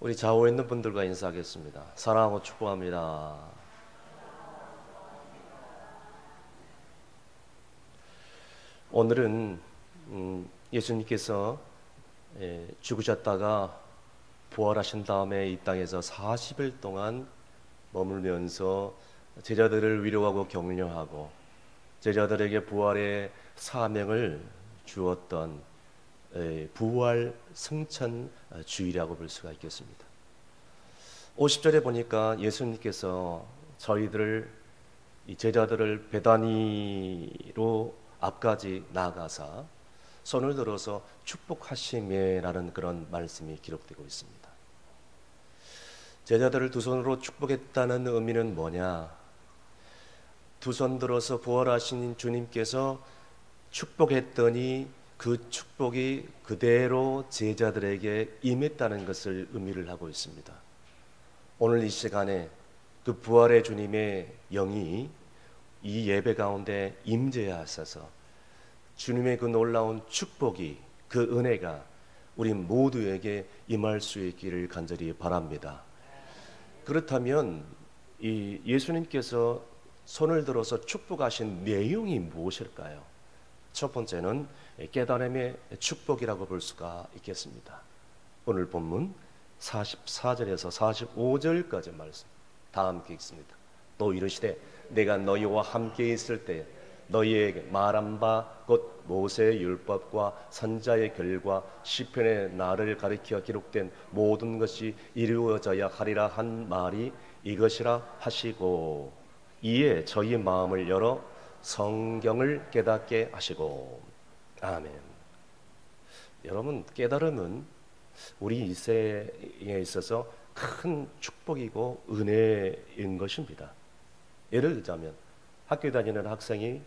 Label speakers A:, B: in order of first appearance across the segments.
A: 우리 좌우에 있는 분들과 인사하겠습니다. 사랑하고 축복합니다. 오늘은 예수님께서 죽으셨다가 부활하신 다음에 이 땅에서 40일 동안 머물면서 제자들을 위로하고 격려하고 제자들에게 부활의 사명을 주었던 부활 승천 주일이라고 볼 수가 있겠습니다. 50절에 보니까 예수님께서 저희들을 이 제자들을 베다니로 앞까지 나아가사 손을 들어서 축복하시매라는 그런 말씀이 기록되고 있습니다. 제자들을 두 손으로 축복했다는 의미는 뭐냐? 두 손 들어서 부활하신 주님께서 축복했더니 그 축복이 그대로 제자들에게 임했다는 것을 의미를 하고 있습니다. 오늘 이 시간에 그 부활의 주님의 영이 이 예배 가운데 임재하셔서 주님의 그 놀라운 축복이, 그 은혜가 우리 모두에게 임할 수 있기를 간절히 바랍니다. 그렇다면 이 예수님께서 손을 들어서 축복하신 내용이 무엇일까요? 첫 번째는 깨달음의 축복이라고 볼 수가 있겠습니다. 오늘 본문 44절에서 45절까지 말씀 다 함께 읽습니다. 또 이르시되 내가 너희와 함께 있을 때 너희에게 말한 바 곧 모세의 율법과 선자의 글과 시편의 나를 가리켜 기록된 모든 것이 이루어져야 하리라 한 말이 이것이라 하시고 이에 저희 마음을 열어 성경을 깨닫게 하시고. 아멘. 여러분, 깨달음은 우리 이세에 있어서 큰 축복이고 은혜인 것입니다. 예를 들자면 학교 다니는 학생이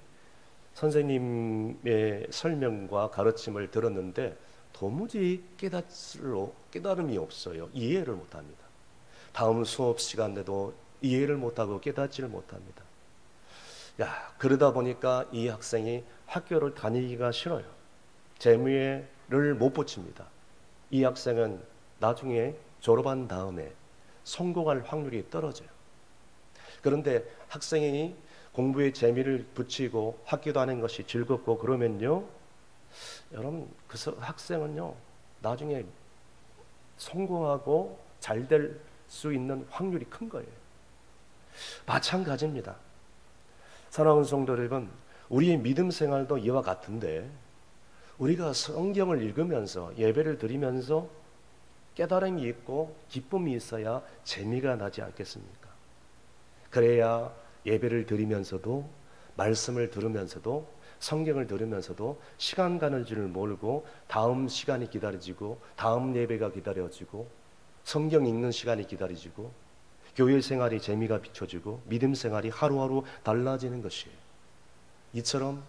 A: 선생님의 설명과 가르침을 들었는데 도무지 깨달음이 없어요. 이해를 못합니다. 다음 수업 시간에도 이해를 못하고 깨닫지를 못합니다. 그러다 보니까 이 학생이 학교를 다니기가 싫어요. 재미를 못 붙입니다. 이 학생은 나중에 졸업한 다음에 성공할 확률이 떨어져요. 그런데 학생이 공부에 재미를 붙이고 학교 다니는 것이 즐겁고 그러면요, 여러분, 그 학생은요 나중에 성공하고 잘 될 수 있는 확률이 큰 거예요. 마찬가지입니다. 사랑하는 성도 여러분, 우리의 믿음 생활도 이와 같은데 우리가 성경을 읽으면서 예배를 드리면서 깨달음이 있고 기쁨이 있어야 재미가 나지 않겠습니까? 그래야 예배를 드리면서도 말씀을 들으면서도 성경을 들으면서도 시간 가는 줄 모르고 다음 시간이 기다려지고 다음 예배가 기다려지고 성경 읽는 시간이 기다려지고 교회 생활이 재미가 비춰지고 믿음 생활이 하루하루 달라지는 것이에요. 이처럼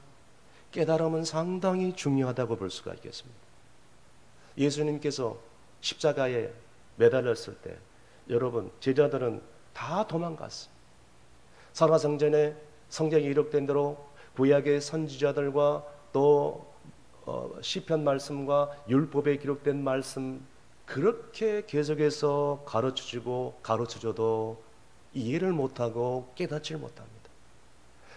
A: 깨달음은 상당히 중요하다고 볼 수가 있겠습니다. 예수님께서 십자가에 매달렸을 때 여러분, 제자들은 다 도망갔어요. 살아생전에 성경에 기록된 대로 구약의 선지자들과 또 시편 말씀과 율법에 기록된 말씀 그렇게 계속해서 가르쳐줘도 이해를 못하고 깨닫지를 못합니다.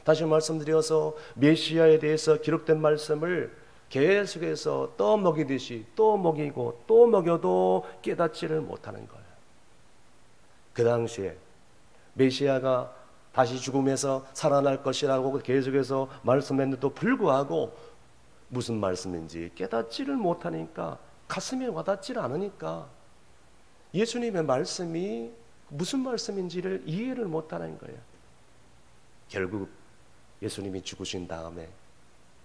A: 다시 말씀드려서 메시아에 대해서 기록된 말씀을 계속해서 떠먹이듯이 또 먹이고 또 먹여도 깨닫지를 못하는 거예요. 그 당시에 메시아가 다시 죽음에서 살아날 것이라고 계속해서 말씀했는데도 불구하고 무슨 말씀인지 깨닫지를 못하니까, 가슴에 와닿지를 않으니까 예수님의 말씀이 무슨 말씀인지를 이해를 못하는 거예요. 결국 예수님이 죽으신 다음에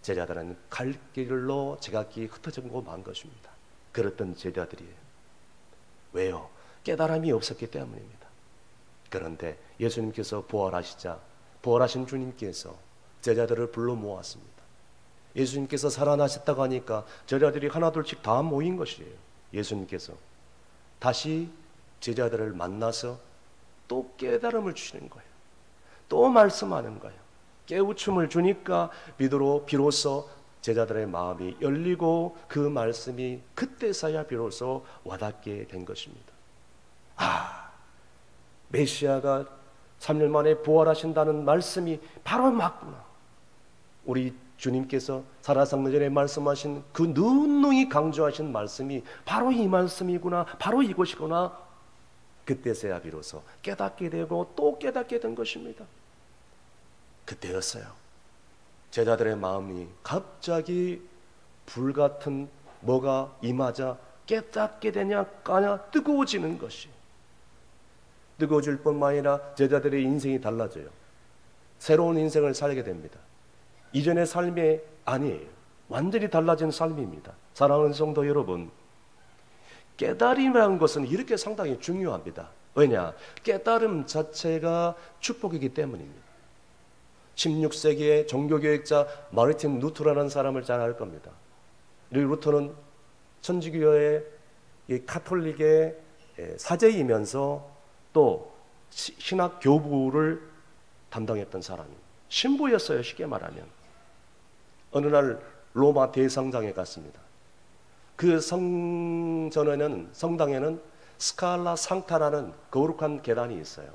A: 제자들은 갈 길로 제각기 흩어지고 만 것입니다. 그랬던 제자들이에요. 왜요? 깨달음이 없었기 때문입니다. 그런데 예수님께서 부활하시자 부활하신 주님께서 제자들을 불러 모았습니다. 예수님께서 살아나셨다고 하니까 제자들이 하나둘씩 다 모인 것이에요. 예수님께서 다시 제자들을 만나서 또 깨달음을 주시는 거예요. 또 말씀하는 거예요. 깨우침을 주니까 비로소 제자들의 마음이 열리고 그 말씀이 그때서야 비로소 와닿게 된 것입니다.
B: 메시아가 3년 만에 부활하신다는 말씀이 바로 맞구나. 우리 주님께서 살아상는 전에 말씀하신 그 누누이 강조하신 말씀이 바로 이 말씀이구나, 바로 이것이구나. 그때서야 비로소 깨닫게 되고 또 깨닫게 된 것입니다. 그때였어요. 제자들의 마음이 갑자기 불같은 뭐가 임하자 깨닫게 되냐 까냐 뜨거워지는 것이, 뜨거워질 뿐만 아니라 제자들의 인생이 달라져요. 새로운 인생을 살게 됩니다. 이전의 삶이 아니에요. 완전히 달라진 삶입니다. 사랑하는 성도 여러분, 깨달음이라는 것은 이렇게 상당히 중요합니다. 왜냐? 깨달음 자체가 축복이기 때문입니다. 16세기의 종교교육자 마르틴 루터라는 사람을 잘 알 겁니다. 이 루터는 천주교의 카톨릭의 사제이면서 또 신학 교부를 담당했던 사람입니다. 신부였어요, 쉽게 말하면. 어느 날 로마 대성당에 갔습니다. 그 성당에는 스칼라 상타라는 거룩한 계단이 있어요.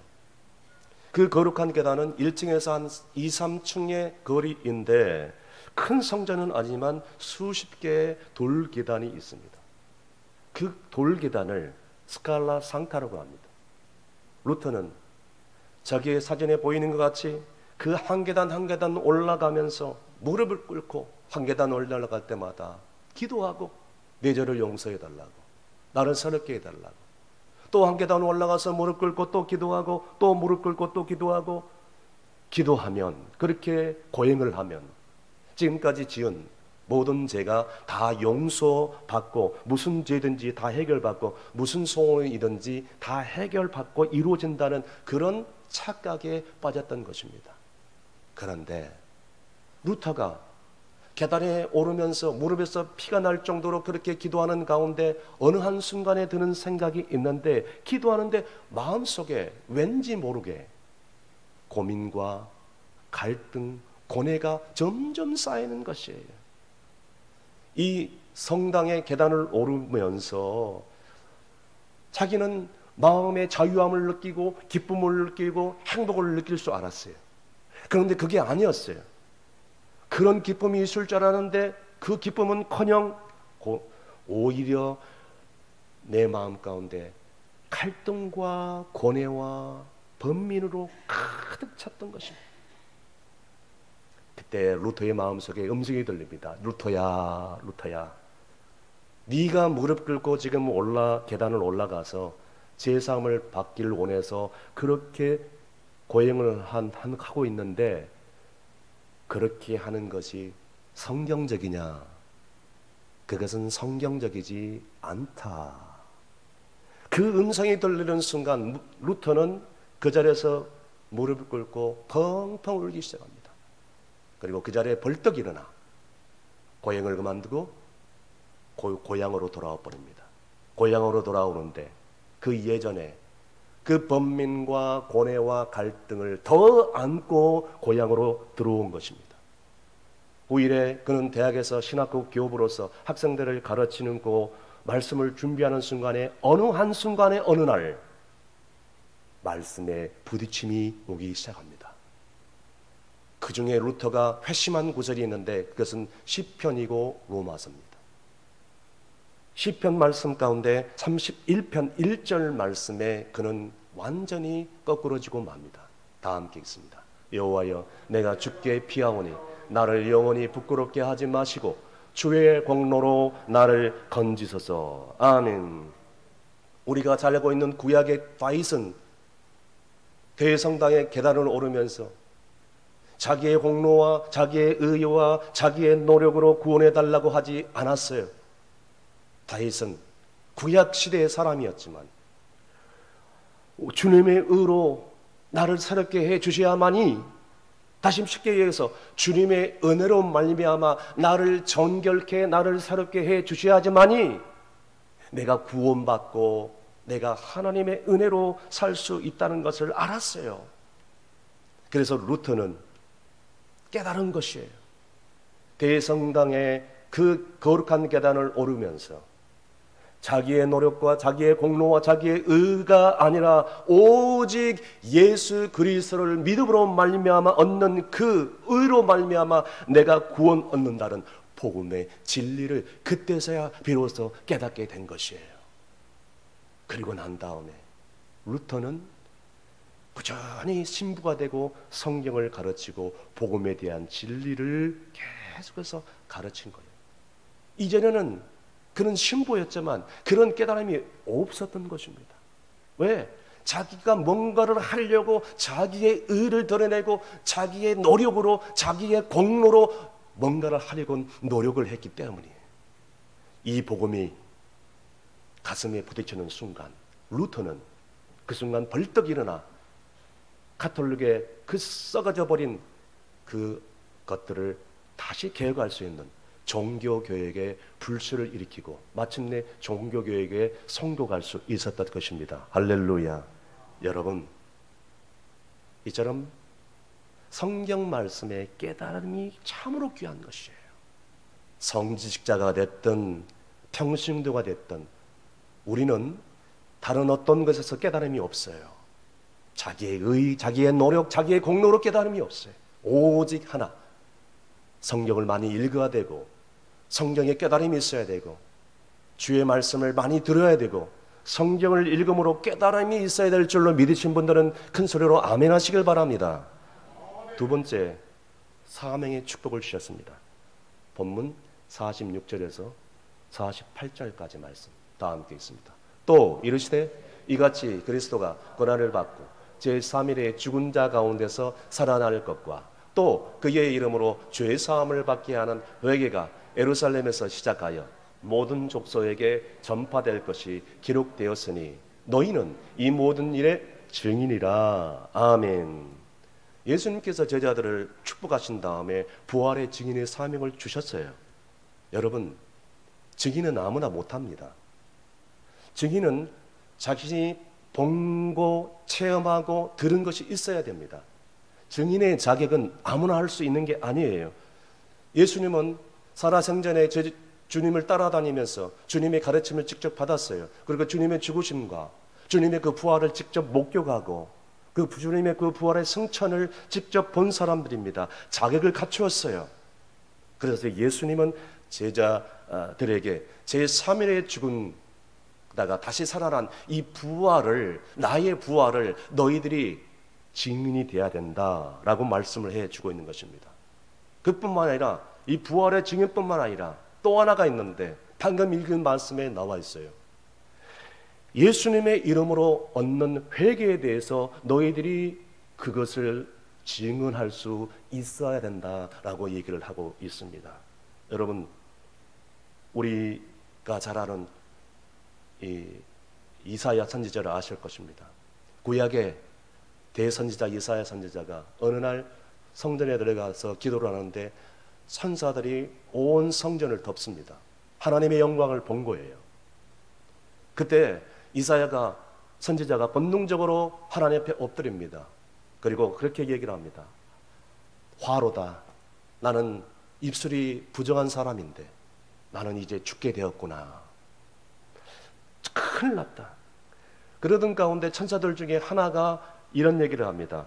B: 그 거룩한 계단은 1층에서 한 2, 3층의 거리인데 큰 성전은 아니지만 수십 개의 돌 계단이 있습니다. 그 돌 계단을 스칼라 상타라고 합니다. 루터는 자기의 사진에 보이는 것 같이 그 한 계단 한 계단 올라가면서 무릎을 꿇고 한 계단 올라갈 때마다 기도하고 내 죄를 용서해달라고, 나를 새롭게 해달라고, 또 한 계단 올라가서 무릎 꿇고 또 기도하고 또 무릎 꿇고 또 기도하고, 기도하면, 그렇게 고행을 하면 지금까지 지은 모든 죄가 다 용서받고 무슨 죄든지 다 해결받고 무슨 소원이든지 다 해결받고 이루어진다는 그런 착각에 빠졌던 것입니다. 그런데 루터가 계단에 오르면서 무릎에서 피가 날 정도로 그렇게 기도하는 가운데 어느 한순간에 드는 생각이 있는데, 기도하는데 마음속에 왠지 모르게 고민과 갈등, 고뇌가 점점 쌓이는 것이에요. 이 성당의 계단을 오르면서 자기는 마음의 자유함을 느끼고 기쁨을 느끼고 행복을 느낄 줄 알았어요. 그런데 그게 아니었어요. 그런 기쁨이 있을 줄 알았는데 그 기쁨은커녕 오히려 내 마음 가운데 갈등과 고뇌와 번민으로 가득 찼던 것입니다. 그때 루터의 마음속에 음성이 들립니다. 루터야, 루터야, 네가 무릎 꿇고 지금 계단을 올라가서 제사함을 받기를 원해서 그렇게 고행을 하고 있는데 그렇게 하는 것이 성경적이냐? 그것은 성경적이지 않다. 그 음성이 들리는 순간 루터는 그 자리에서 무릎을 꿇고 펑펑 울기 시작합니다. 그리고 그 자리에 벌떡 일어나 고향을 그만두고 고향으로 돌아와 버립니다. 고향으로 돌아오는데 그 예전에 그 번민과 고뇌와 갈등을 더 안고 고향으로 들어온 것입니다. 후일에 그는 대학에서 신학교 교부로서 학생들을 가르치는 그 말씀을 준비하는 순간에 어느 한순간에 어느 날 말씀에 부딪힘이 오기 시작합니다. 그 중에 루터가 회심한 구절이 있는데 그것은 시편이고 로마서입니다. 시편 말씀 가운데 31편 1절 말씀에 그는 완전히 거꾸러지고 맙니다. 다 함께 읽습니다. 여호와여, 내가 주께 피하오니 나를 영원히 부끄럽게 하지 마시고 주의 공로로 나를 건지소서. 아멘. 우리가 잘 알고 있는 구약의 다윗은 대성당의 계단을 오르면서 자기의 공로와 자기의 의와 자기의 노력으로 구원해달라고 하지 않았어요. 다윗은 구약 시대의 사람이었지만 주님의 의로 나를 새롭게 해 주셔야만이, 다시 쉽게 얘기해서 주님의 은혜로 말미암아 나를 정결케 나를 새롭게 해 주셔야지만이 내가 구원받고 내가 하나님의 은혜로 살 수 있다는 것을 알았어요. 그래서 루터는 깨달은 것이에요. 대성당의 그 거룩한 계단을 오르면서 자기의 노력과 자기의 공로와 자기의 의가 아니라 오직 예수 그리스도를 믿음으로 말미암아 얻는 그 의로 말미암아 내가 구원 얻는다는 복음의 진리를 그때서야 비로소 깨닫게 된 것이에요. 그리고 난 다음에 루터는 꾸준히 신부가 되고 성경을 가르치고 복음에 대한 진리를 계속해서 가르친 거예요. 이전에는 그는 신부였지만 그런 깨달음이 없었던 것입니다. 왜? 자기가 뭔가를 하려고 자기의 의를 드러내고 자기의 노력으로 자기의 공로로 뭔가를 하려고 노력을 했기 때문이에요. 이 복음이 가슴에 부딪히는 순간 루터는 그 순간 벌떡 일어나 가톨릭의 그 썩어져 버린 그 것들을 다시 개혁할 수 있는 종교개혁의 불씨를 일으키고 마침내 종교개혁의 성도가 갈 수 있었던 것입니다. 할렐루야. 여러분, 이처럼 성경 말씀의 깨달음이 참으로 귀한 것이에요. 성지식자가 됐든 평신도가 됐든 우리는 다른 어떤 것에서 깨달음이 없어요. 자기의 의, 자기의 노력, 자기의 공로로 깨달음이 없어요. 오직 하나, 성경을 많이 읽어야 되고 성경에 깨달음이 있어야 되고 주의 말씀을 많이 들어야 되고 성경을 읽음으로 깨달음이 있어야 될 줄로 믿으신 분들은 큰 소리로 아멘 하시길 바랍니다. 두 번째, 사명의 축복을 주셨습니다. 본문 46절에서 48절까지 말씀 다 함께 있습니다. 또 이르시되 이같이 그리스도가 고난을 받고 제3일에 죽은 자 가운데서 살아날 것과 또 그의 이름으로 죄 사함을 받게 하는 회개가 예루살렘에서 시작하여 모든 족속에게 전파될 것이 기록되었으니 너희는 이 모든 일의 증인이라. 아멘. 예수님께서 제자들을 축복하신 다음에 부활의 증인의 사명을 주셨어요. 여러분, 증인은 아무나 못합니다. 증인은 자신이 본고 체험하고 들은 것이 있어야 됩니다. 증인의 자격은 아무나 할 수 있는 게 아니에요. 예수님은 살아생전에 주님을 따라다니면서 주님의 가르침을 직접 받았어요. 그리고 주님의 죽으심과 주님의 그 부활을 직접 목격하고 그 주님의 그 부활의 승천을 직접 본 사람들입니다. 자격을 갖추었어요. 그래서 예수님은 제자들에게 제3일에 죽은 다가 다시 살아난 이 부활을, 나의 부활을 너희들이 증인이 되어야 된다라고 말씀을 해주고 있는 것입니다. 그뿐만 아니라 이 부활의 증인뿐만 아니라 또 하나가 있는데 방금 읽은 말씀에 나와 있어요. 예수님의 이름으로 얻는 회개에 대해서 너희들이 그것을 증언할 수 있어야 된다라고 얘기를 하고 있습니다. 여러분, 우리가 잘 아는 이 이사야 선지자를 아실 것입니다. 구약의 대선지자 이사야 선지자가 어느 날 성전에 들어가서 기도를 하는데 천사들이 온 성전을 덮습니다. 하나님의 영광을 본 거예요. 그때 이사야가 선지자가 본능적으로 하나님 앞에 엎드립니다. 그리고 그렇게 얘기를 합니다. 화로다. 나는 입술이 부정한 사람인데 나는 이제 죽게 되었구나. 큰일 났다. 그러던 가운데 천사들 중에 하나가 이런 얘기를 합니다.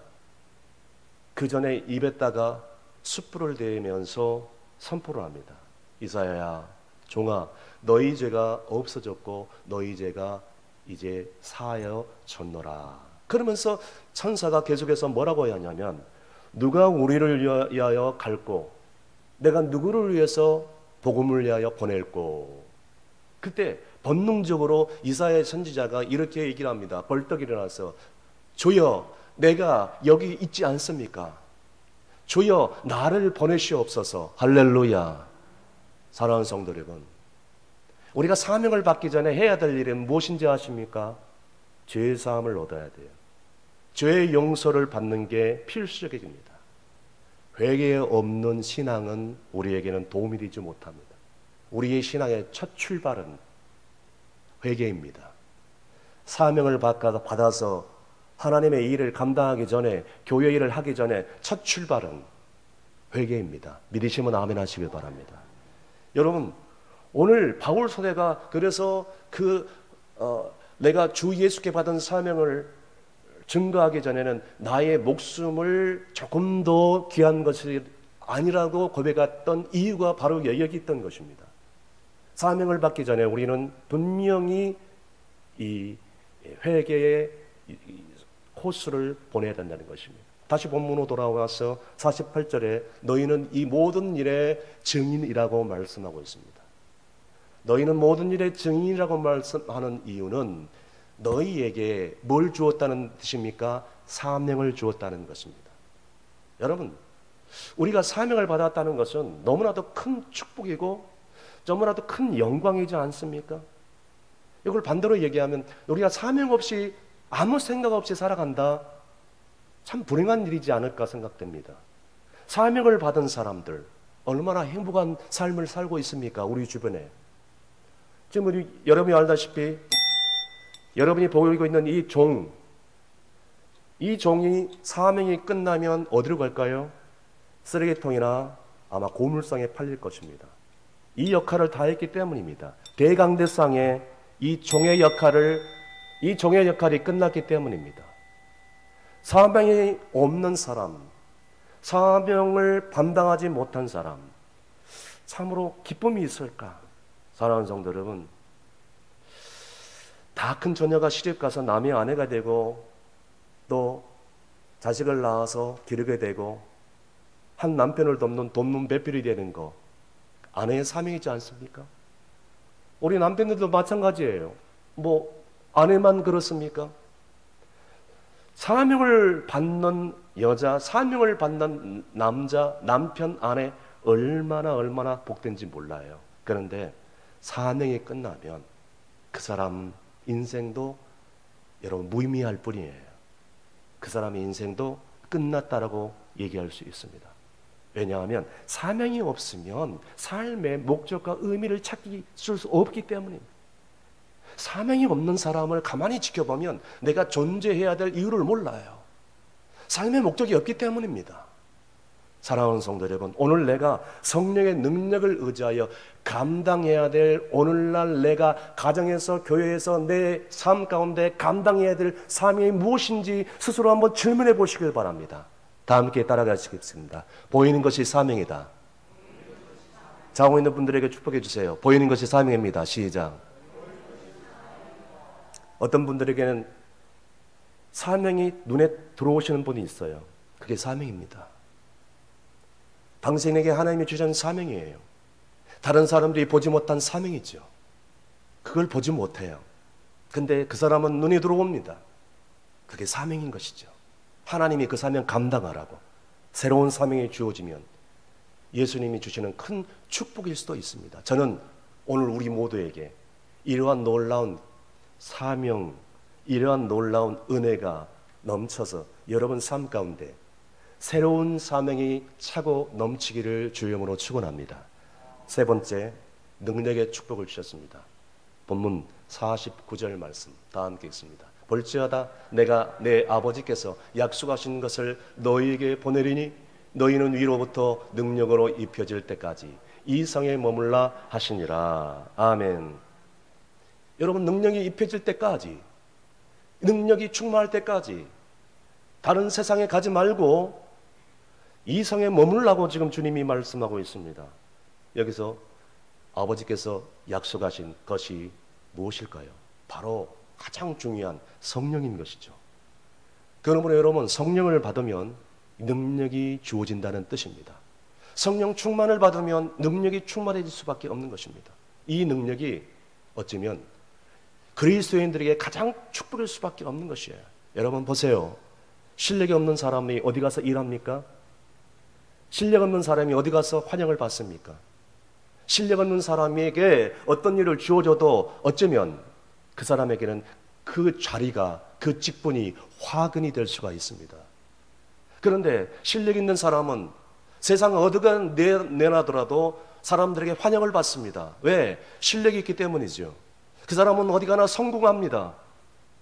B: 그 전에 입에다가 숯불을 대면서 선포를 합니다. 이사야야, 종아, 너희 죄가 없어졌고 너희 죄가 이제 사하여졌노라. 그러면서 천사가 계속해서 뭐라고 하냐면 누가 우리를 위하여 갈고 내가 누구를 위해서 복음을 위하여 보낼고. 그때 본능적으로 이사야 선지자가 이렇게 얘기를 합니다. 벌떡 일어나서 주여, 내가 여기 있지 않습니까? 주여, 나를 보내시옵소서. 할렐루야. 사랑하는 성도 여러분, 우리가 사명을 받기 전에 해야 될 일은 무엇인지 아십니까? 죄 사함을 얻어야 돼요. 죄의 용서를 받는 게 필수적입니다. 회개 없는 신앙은 우리에게는 도움이 되지 못합니다. 우리의 신앙의 첫 출발은 회개입니다. 사명을 받아서 하나님의 일을 감당하기 전에, 교회 일을 하기 전에 첫 출발은 회개입니다. 믿으시면 아멘 하시길 바랍니다. 여러분, 오늘 바울 소대가 그래서 내가 주 예수께 받은 사명을 증거하기 전에는 나의 목숨을 조금 더 귀한 것이 아니라고 고백했던 이유가 바로 여기 있던 것입니다. 사명을 받기 전에 우리는 분명히 이 회개의 코스를 보내야 된다는 것입니다. 다시 본문으로 돌아와서 48절에 너희는 이 모든 일의 증인이라고 말씀하고 있습니다. 너희는 모든 일의 증인이라고 말씀하는 이유는 너희에게 뭘 주었다는 뜻입니까? 사명을 주었다는 것입니다. 여러분, 우리가 사명을 받았다는 것은 너무나도 큰 축복이고 너무나도 큰 영광이지 않습니까? 이걸 반대로 얘기하면 우리가 사명 없이 아무 생각 없이 살아간다, 참 불행한 일이지 않을까 생각됩니다. 사명을 받은 사람들 얼마나 행복한 삶을 살고 있습니까? 우리 주변에. 지금 여러분이 알다시피 여러분이 보이고 있는 이 종이 사명이 끝나면 어디로 갈까요? 쓰레기통이나 아마 고물상에 팔릴 것입니다. 이 역할을 다 했기 때문입니다. 대강대상에 이 종의 역할이 끝났기 때문입니다. 사명이 없는 사람, 사명을 감당하지 못한 사람, 참으로 기쁨이 있을까? 사랑하는 성도 여러분, 다 큰 처녀가 시집 가서 남의 아내가 되고 또 자식을 낳아서 기르게 되고 한 남편을 돕는 배필이 되는 거, 아내의 사명이지 않습니까? 우리 남편들도 마찬가지예요. 아내만 그렇습니까? 사명을 받는 여자, 사명을 받는 남자, 남편, 아내 얼마나 복된지 몰라요. 그런데 사명이 끝나면 그 사람 인생도 여러분 무의미할 뿐이에요. 그 사람의 인생도 끝났다라고 얘기할 수 있습니다. 왜냐하면 사명이 없으면 삶의 목적과 의미를 찾기 수 없기 때문입니다. 사명이 없는 사람을 가만히 지켜보면 내가 존재해야 될 이유를 몰라요. 삶의 목적이 없기 때문입니다. 사랑하는 성도 여러분, 오늘 내가 성령의 능력을 의지하여 감당해야 될, 오늘날 내가 가정에서 교회에서 내 삶 가운데 감당해야 될 사명이 무엇인지 스스로 한번 질문해 보시길 바랍니다. 다 함께 따라가시겠습니다. 보이는 것이 사명이다. 자고 있는 분들에게 축복해 주세요. 보이는 것이 사명입니다. 시작. 어떤 분들에게는 사명이 눈에 들어오시는 분이 있어요. 그게 사명입니다. 당신에게 하나님이 주신 사명이에요. 다른 사람들이 보지 못한 사명이죠. 그걸 보지 못해요. 근데 그 사람은 눈에 들어옵니다. 그게 사명인 것이죠. 하나님이 그 사명 감당하라고 새로운 사명이 주어지면 예수님이 주시는 큰 축복일 수도 있습니다. 저는 오늘 우리 모두에게 이러한 놀라운 사명, 이러한 놀라운 은혜가 넘쳐서 여러분 삶 가운데 새로운 사명이 차고 넘치기를 주님으로 축원합니다. 세 번째, 능력의 축복을 주셨습니다. 본문 49절 말씀 다 함께 읽습니다. 볼지어다 내가 내 아버지께서 약속하신 것을 너희에게 보내리니 너희는 위로부터 능력으로 입혀질 때까지 이 성에 머물라 하시니라. 아멘. 여러분, 능력이 입혀질 때까지, 능력이 충만할 때까지 다른 세상에 가지 말고 이 성에 머물라고 지금 주님이 말씀하고 있습니다. 여기서 아버지께서 약속하신 것이 무엇일까요? 바로 가장 중요한 성령인 것이죠. 그러므로 여러분, 성령을 받으면 능력이 주어진다는 뜻입니다. 성령 충만을 받으면 능력이 충만해질 수밖에 없는 것입니다. 이 능력이 어쩌면 그리스도인들에게 가장 축복일 수밖에 없는 것이에요. 여러분 보세요. 실력이 없는 사람이 어디 가서 일합니까? 실력 없는 사람이 어디 가서 환영을 받습니까? 실력 없는 사람에게 어떤 일을 주어줘도 어쩌면 그 사람에게는 그 자리가, 그 직분이 화근이 될 수가 있습니다. 그런데 실력 있는 사람은 세상 어디가 내놔더라도 사람들에게 환영을 받습니다. 왜? 실력이 있기 때문이죠. 그 사람은 어디 가나 성공합니다.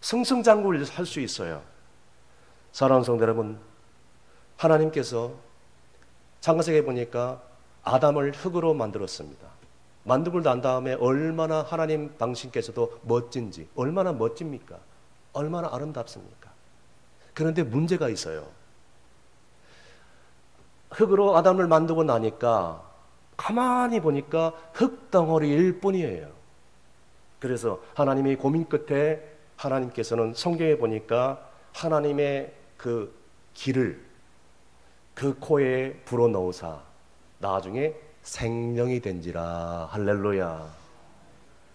B: 승승장구를 할 수 있어요. 사랑하는 성도 여러분, 하나님께서 창세기에 보니까 아담을 흙으로 만들었습니다. 만들고 난 다음에 얼마나 하나님 당신께서도 멋진지, 얼마나 멋집니까? 얼마나 아름답습니까? 그런데 문제가 있어요. 흙으로 아담을 만들고 나니까 가만히 보니까 흙덩어리일 뿐이에요. 그래서 하나님이 고민 끝에 하나님께서는 성경에 보니까 하나님의 그 기를 그 코에 불어넣으사 나중에 생명이 된지라. 할렐루야.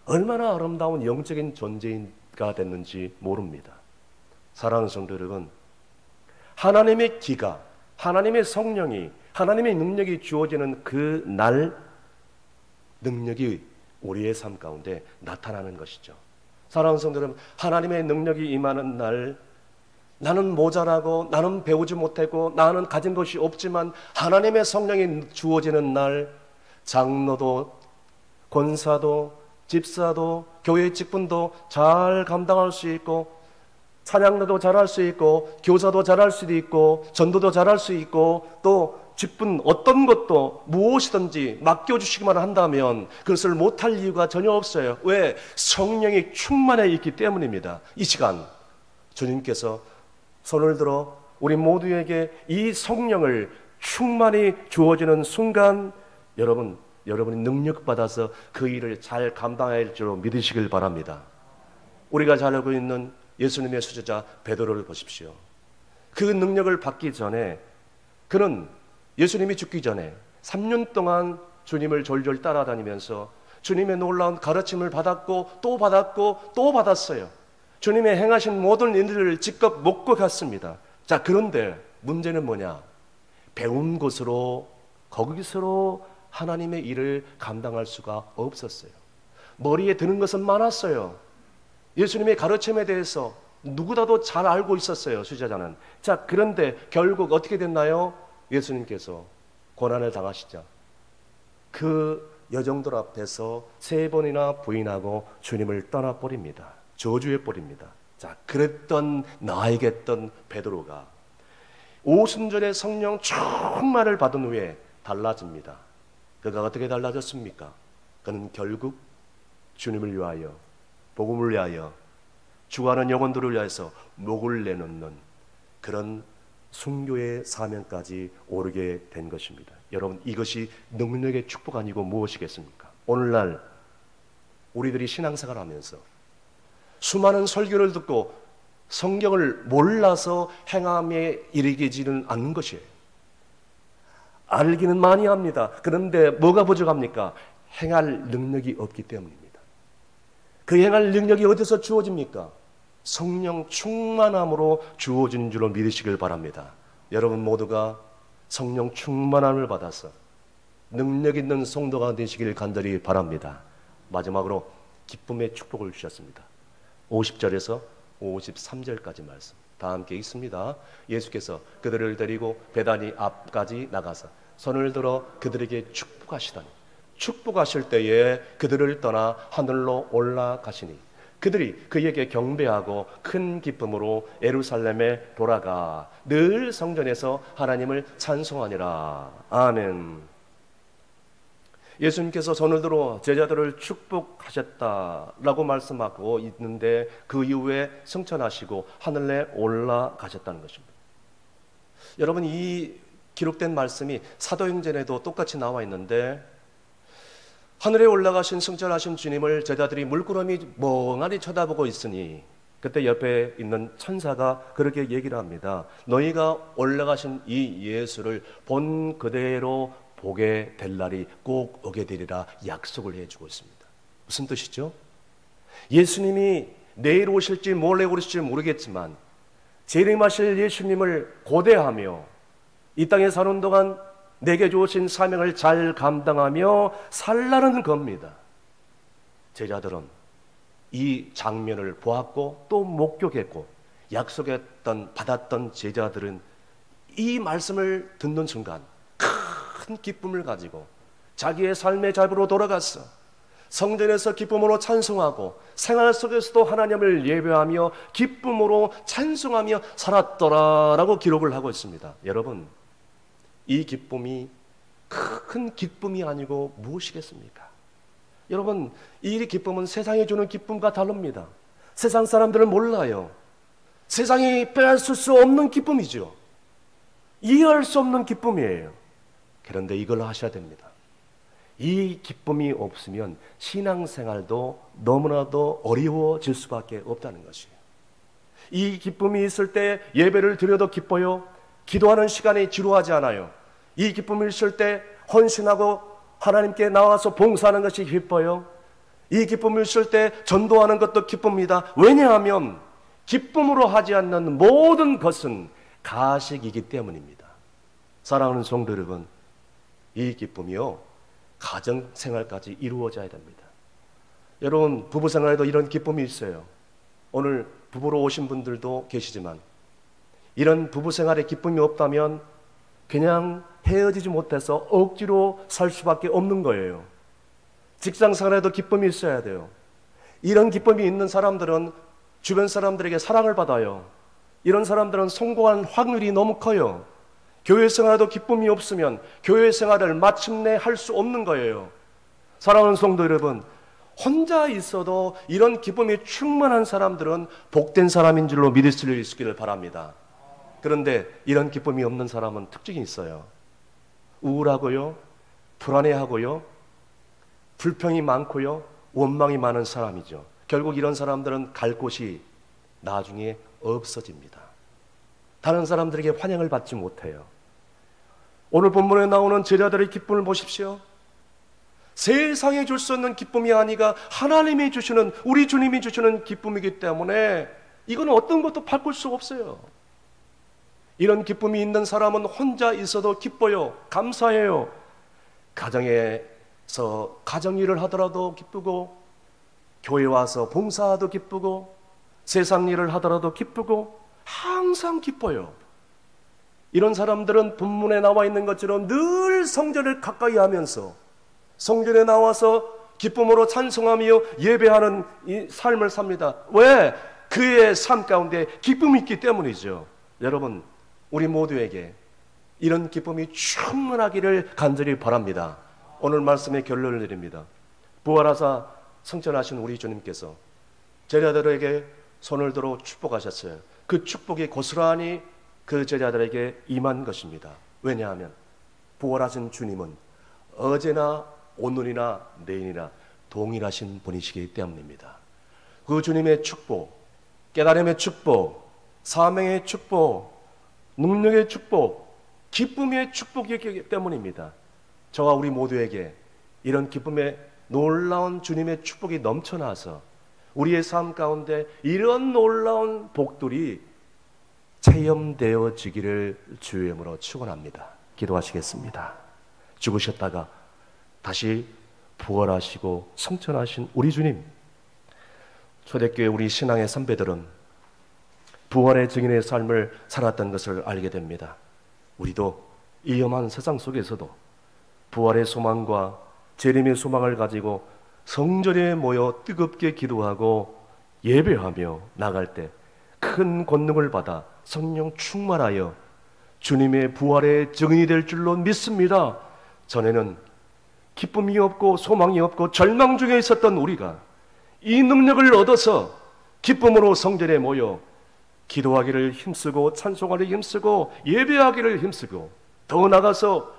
B: 얼마나 아름다운 영적인 존재가 됐는지 모릅니다. 사랑하는 성도 여러분, 하나님의 기가, 하나님의 성령이, 하나님의 능력이 주어지는 그 날 능력이 우리의 삶 가운데 나타나는 것이죠. 사랑하는 성도 여러분, 하나님의 능력이 임하는 날, 나는 모자라고, 나는 배우지 못하고, 나는 가진 것이 없지만 하나님의 성령이 주어지는 날, 장로도, 권사도, 집사도, 교회 직분도 잘 감당할 수 있고, 찬양도 잘할 수 있고, 교사도 잘할 수도 있고, 전도도 잘할 수 있고, 또 직분 어떤 것도 무엇이든지 맡겨주시기만 한다면 그것을 못할 이유가 전혀 없어요. 왜? 성령이 충만해 있기 때문입니다. 이 시간 주님께서 손을 들어 우리 모두에게 이 성령을 충만히 주어지는 순간 여러분이 능력받아서 그 일을 잘 감당할 줄 믿으시길 바랍니다. 우리가 잘 알고 있는 예수님의 수제자 베드로를 보십시오. 그 능력을 받기 전에 그는 예수님이 죽기 전에 3년 동안 주님을 졸졸 따라다니면서 주님의 놀라운 가르침을 받았고 또 받았고 또 받았어요. 주님의 행하신 모든 일들을 직접 목격했습니다. 자, 그런데 문제는 뭐냐? 배운 것으로 거기서로 하나님의 일을 감당할 수가 없었어요. 머리에 드는 것은 많았어요. 예수님의 가르침에 대해서 누구라도 잘 알고 있었어요, 수제자는. 자, 그런데 결국 어떻게 됐나요? 예수님께서 고난을 당하시자 그 여정들 앞에서 3번이나 부인하고 주님을 떠나버립니다. 저주해버립니다. 자, 그랬던 나에게 했던 베드로가 오순절에 성령 충만을 받은 후에 달라집니다. 그가 어떻게 달라졌습니까? 그는 결국 주님을 위하여, 복음을 위하여, 죽어가는 영혼들을 위해서 목을 내놓는 그런 순교의 사명까지 오르게 된 것입니다. 여러분, 이것이 능력의 축복 아니고 무엇이겠습니까? 오늘날 우리들이 신앙생활을 하면서 수많은 설교를 듣고 성경을 몰라서 행함에 이르게지는 않는 것이에요. 알기는 많이 합니다. 그런데 뭐가 부족합니까? 행할 능력이 없기 때문입니다. 그 행할 능력이 어디서 주어집니까? 성령 충만함으로 주어진 줄로 믿으시길 바랍니다. 여러분 모두가 성령 충만함을 받아서 능력 있는 성도가 되시길 간절히 바랍니다. 마지막으로 기쁨의 축복을 주셨습니다. 50절에서 53절까지 말씀 다 함께 읽습니다. 예수께서 그들을 데리고 베다니 앞까지 나가서 손을 들어 그들에게 축복하시더니 축복하실 때에 그들을 떠나 하늘로 올라가시니 그들이 그에게 경배하고 큰 기쁨으로 예루살렘에 돌아가 늘 성전에서 하나님을 찬송하니라. 아멘. 예수님께서 손을 들어 제자들을 축복하셨다라고 말씀하고 있는데 그 이후에 승천하시고 하늘에 올라가셨다는 것입니다. 여러분, 이 기록된 말씀이 사도행전에도 똑같이 나와 있는데 하늘에 올라가신 승천하신 주님을 제자들이 물끄러미 멍하니 쳐다보고 있으니 그때 옆에 있는 천사가 그렇게 얘기를 합니다. 너희가 올라가신 이 예수를 본 그대로 보게 될 날이 꼭 오게 되리라 약속을 해주고 있습니다. 무슨 뜻이죠? 예수님이 내일 오실지 모레 오실지 모르겠지만 재림하실 예수님을 고대하며 이 땅에 사는 동안 내게 주어진 사명을 잘 감당하며 살라는 겁니다. 제자들은 이 장면을 보았고 또 목격했고 약속했던 받았던 제자들은 이 말씀을 듣는 순간 큰 기쁨을 가지고 자기의 삶의 잡으로 돌아갔어. 성전에서 기쁨으로 찬송하고 생활 속에서도 하나님을 예배하며 기쁨으로 찬송하며 살았더라라고 기록을 하고 있습니다. 여러분, 이 기쁨이 큰 기쁨이 아니고 무엇이겠습니까? 여러분, 이 기쁨은 세상이 주는 기쁨과 다릅니다. 세상 사람들은 몰라요. 세상이 빼앗을 수 없는 기쁨이죠. 이해할 수 없는 기쁨이에요. 그런데 이걸 하셔야 됩니다. 이 기쁨이 없으면 신앙생활도 너무나도 어려워질 수밖에 없다는 것이에요. 이 기쁨이 있을 때 예배를 드려도 기뻐요. 기도하는 시간이 지루하지 않아요. 이 기쁨이 있을 때 헌신하고 하나님께 나와서 봉사하는 것이 기뻐요. 이 기쁨이 있을 때 전도하는 것도 기쁩니다. 왜냐하면 기쁨으로 하지 않는 모든 것은 가식이기 때문입니다. 사랑하는 성도 여러분, 이 기쁨이요, 가정생활까지 이루어져야 됩니다. 여러분, 부부생활에도 이런 기쁨이 있어요. 오늘 부부로 오신 분들도 계시지만 이런 부부생활에 기쁨이 없다면 그냥 헤어지지 못해서 억지로 살 수밖에 없는 거예요. 직장생활에도 기쁨이 있어야 돼요. 이런 기쁨이 있는 사람들은 주변 사람들에게 사랑을 받아요. 이런 사람들은 성공할 확률이 너무 커요. 교회 생활에도 기쁨이 없으면 교회 생활을 마침내 할 수 없는 거예요. 사랑하는 성도 여러분, 혼자 있어도 이런 기쁨이 충만한 사람들은 복된 사람인 줄로 믿을 수 있기를 바랍니다. 그런데 이런 기쁨이 없는 사람은 특징이 있어요. 우울하고요, 불안해하고요, 불평이 많고요, 원망이 많은 사람이죠. 결국 이런 사람들은 갈 곳이 나중에 없어집니다. 다른 사람들에게 환영을 받지 못해요. 오늘 본문에 나오는 제자들의 기쁨을 보십시오. 세상에 줄 수 없는 기쁨이 아니라 하나님이 주시는, 우리 주님이 주시는 기쁨이기 때문에 이건 어떤 것도 바꿀 수 없어요. 이런 기쁨이 있는 사람은 혼자 있어도 기뻐요. 감사해요. 가정에서 가정일을 하더라도 기쁘고, 교회 와서 봉사도 기쁘고, 세상 일을 하더라도 기쁘고, 항상 기뻐요. 이런 사람들은 본문에 나와 있는 것처럼 늘 성전을 가까이 하면서 성전에 나와서 기쁨으로 찬송하며 예배하는 이 삶을 삽니다. 왜? 그의 삶 가운데 기쁨이 있기 때문이죠. 여러분, 우리 모두에게 이런 기쁨이 충만하기를 간절히 바랍니다. 오늘 말씀의 결론을 내립니다. 부활하사 승천하신 우리 주님께서 제자들에게 손을 들어 축복하셨어요. 그 축복이 고스란히 그 제자들에게 임한 것입니다. 왜냐하면 부활하신 주님은 어제나 오늘이나 내일이나 동일하신 분이시기 때문입니다. 그 주님의 축복, 깨달음의 축복, 사명의 축복, 능력의 축복, 기쁨의 축복이기 때문입니다. 저와 우리 모두에게 이런 기쁨의 놀라운 주님의 축복이 넘쳐나서 우리의 삶 가운데 이런 놀라운 복들이 체험되어지기를 주의 이름으로 축원합니다. 기도하시겠습니다. 죽으셨다가 다시 부활하시고 승천하신 우리 주님, 초대교회 우리 신앙의 선배들은 부활의 증인의 삶을 살았던 것을 알게 됩니다. 우리도 이 험한 세상 속에서도 부활의 소망과 재림의 소망을 가지고 성전에 모여 뜨겁게 기도하고 예배하며 나갈 때 큰 권능을 받아 성령 충만하여 주님의 부활의 증인이 될 줄로 믿습니다. 전에는 기쁨이 없고 소망이 없고 절망 중에 있었던 우리가 이 능력을 얻어서 기쁨으로 성전에 모여 기도하기를 힘쓰고 찬송하기를 힘쓰고 예배하기를 힘쓰고 더 나아가서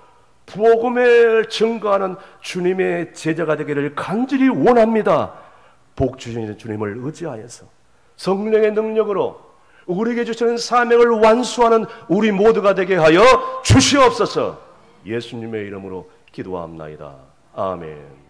B: 복음을 증거하는 주님의 제자가 되기를 간절히 원합니다. 복 주시는 주님을 의지하여서 성령의 능력으로 우리에게 주시는 사명을 완수하는 우리 모두가 되게 하여 주시옵소서. 예수님의 이름으로 기도합나이다. 아멘.